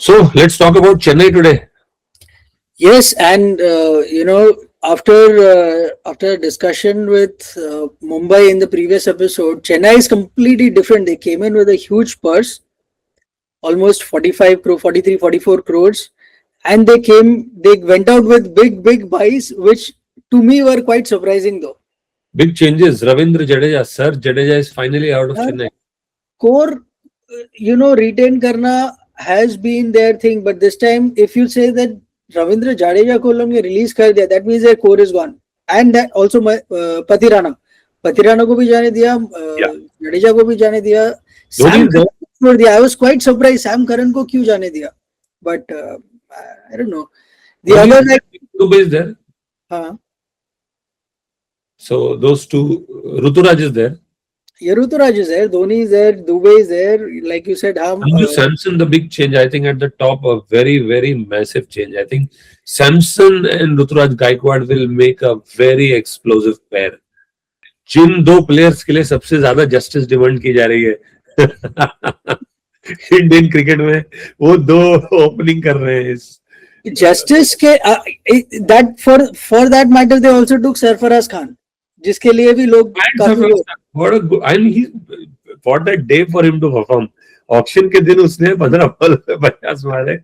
So let's talk about Chennai today. Yes, and after a discussion with Mumbai in the previous episode, Chennai is completely different. They came in with a huge purse, almost 45 crore, 43, 44 crores, and they went out with big buys, which to me were quite surprising though. Big changes. Ravindra Jadeja, Sir Jadeja is finally out of Uh, Chennai. Core, retain karna has been their thing, but this time, if you say that Ravindra Jadeja को लोग ने release कर दिया, that means their core is gone. And that also Patirana को भी जाने दिया, Yeah. Jadeja को भी जाने दिया, Dhoni Sam is there. Curran को छोड़ दिया. I was quite surprised Sam Curran को क्यों जाने दिया, but I don't know. The Dhoni other is like, there. Dubey is there. हाँ, So those two, Ruturaj is there. Ruturaj is there, Dhoni is there, Dubey is there. Like you said, Sanju Samson, the big change. I think at the top, a very, very massive change. I think Samson and Ruturaj Gaikwad will make a very explosive pair. जिन दो players के लिए सबसे ज्यादा justice demand की जा रही है Indian cricket में, वो दो ओपनिंग कर रहे हैं. Justice के that for that matter they also took Sarfaraz Khan, जिसके लिए भी लोग काफी What a good, I mean, he for that day for him to perform. Auction के दिन उसने 15 बॉल पे 50 मारे.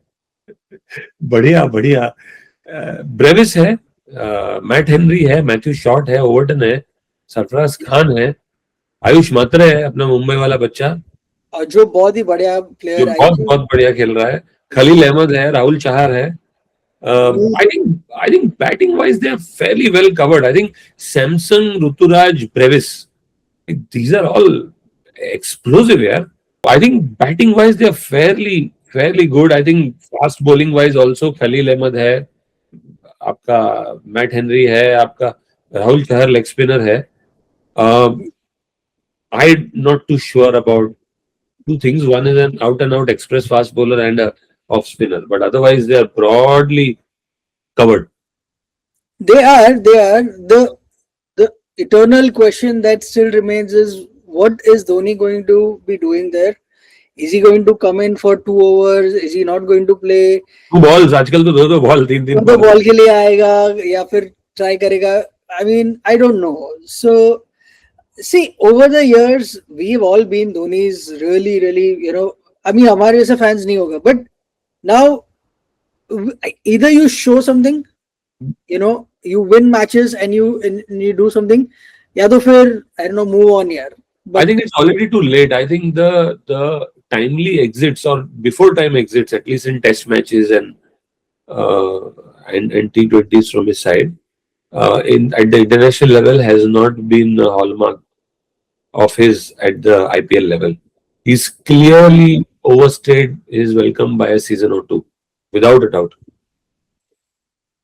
बढ़िया बढ़िया. ब्रेविस है, मैट हेनरी है, मैथ्यू शॉट है, ओवर्टन है, सरफराज खान है, आयुष मात्रे है, अपना मुंबई वाला बच्चा जो बहुत ही बढ़िया प्लेयर है, बहुत बढ़िया खेल रहा है. खलील अहमद है, राहुल चाहर है. I think batting wise they are fairly well covered. I think Samson, Ruturaj, Brevis, these are all explosive. Yeah, I think batting wise they are fairly good. I think fast bowling wise also Khalil Ahmed है, आपका Matt Henry है, आपका Rahul Chahar leg spinner है. I'm not too sure about two things. One is an out and out express fast bowler and a off spinner, but otherwise they are broadly covered. They are the eternal question that still remains is what is Dhoni going to be doing there? Is he going to come in for 2 overs? Is he not going to play? 2 balls. आजकल तो दो ball 3 ball के लिए आएगा या फिर try करेगा. I mean, I don't know. So see, over the years, we've all been Dhoni's really, I mean, हमारे जैसे fans नहीं होगा. But now, either you show something, you win matches and you do something, या तो फिर I don't know, move on यार. But I think it's already too late. I think the timely exits or before time exits, at least in test matches and T20s from his side, at the international level has not been a hallmark of his at the IPL level. He's clearly overstayed his welcome by a season or two, without a doubt.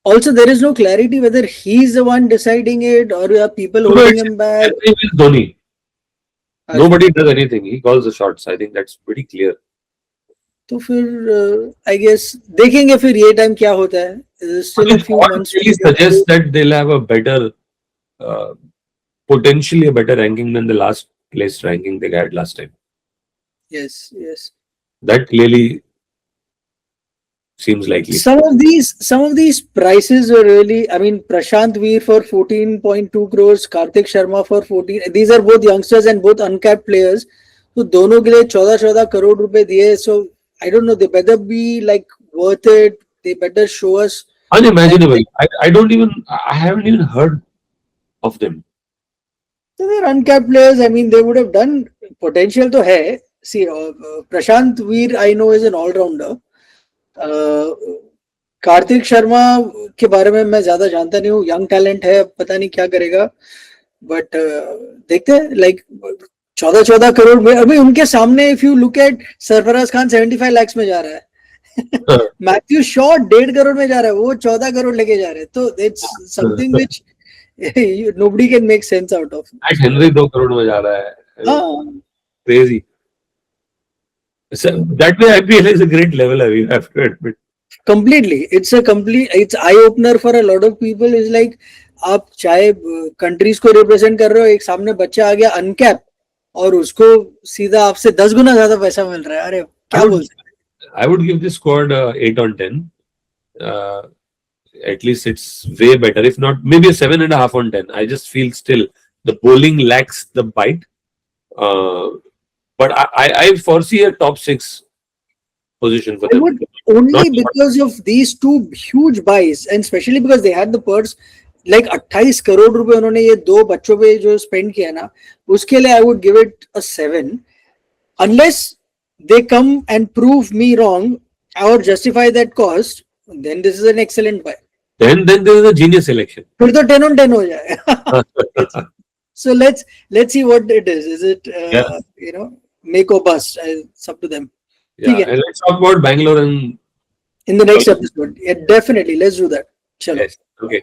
Also, there is no clarity whether he's the one deciding it or are people holding him back. Dhoni. Nobody does anything. He calls the shots. I think that's pretty clear. तो फिर I guess देखेंगे फिर ये time क्या होता है. Still a few months. Really suggests that they'll have a better, potentially a better ranking than the last place ranking they had last time. Yes. That clearly seems likely. Some of these prices were really. I mean, Prashant Veer for 14.2 crores, Karthik Sharma for 14. These are both youngsters and both uncapped players. So दोनों के लिए 14 करोड़ रुपए दिए. So I don't know. They better be like worth it. They better show us. Unimaginable. I haven't even heard of them. So they're uncapped players. I mean, they would have done. Potential तो है. See, Prashant Veer I know is an all-rounder. Kartik Sharma के बारे में मैं ज्यादा जानता नहीं हूँ. यंग टैलेंट है, पता नहीं क्या करेगा. बट देखते हैं. लाइक 14 करोड़ में अभी उनके सामने. If you look at Sarfaraz Khan 75 lakh में जा रहा है. मैथ्यू शॉट 1.5 करोड़ में जा रहा है, वो 14 करोड़ लेके जा रहे हैं. तो it's something which nobody can make sense out of. Henry 2 crore में जा रहा है. Crazy. So that way IPL is a great level, I have to admit. Completely. It's eye opener for a lot of people. It's like आप चाहे countries को represent कर रहे हो, एक सामने बच्चा आ गया अनकैप और उसको सीधा आपसे 10 गुना ज्यादा पैसा मिल रहा है. अरे क्या बोल सकते. I would give this squad 8 on 10. Uh, at least it's way better. If not, maybe a 7.5 on 10. I just feel still the bowling lacks the bite. But I foresee a top 6 position for I them. would only Not because of these two huge buys, and especially because they had the purse. Like 28 crore रुपए उन्होंने ये दो बच्चों पे जो spend किया ना, उसके लिए I would give it a 7, unless they come and prove me wrong or justify that cost. Then this is an excellent buy. then there is a genius selection. फिर तो 10 on 10 हो जाए. So let's see what it is. Is it Yeah. make or bust? It's up to them. Yeah, ठीक है. and let's talk about Bangalore and In the next episode, yeah, definitely let's do that. Chalo. yes. Okay.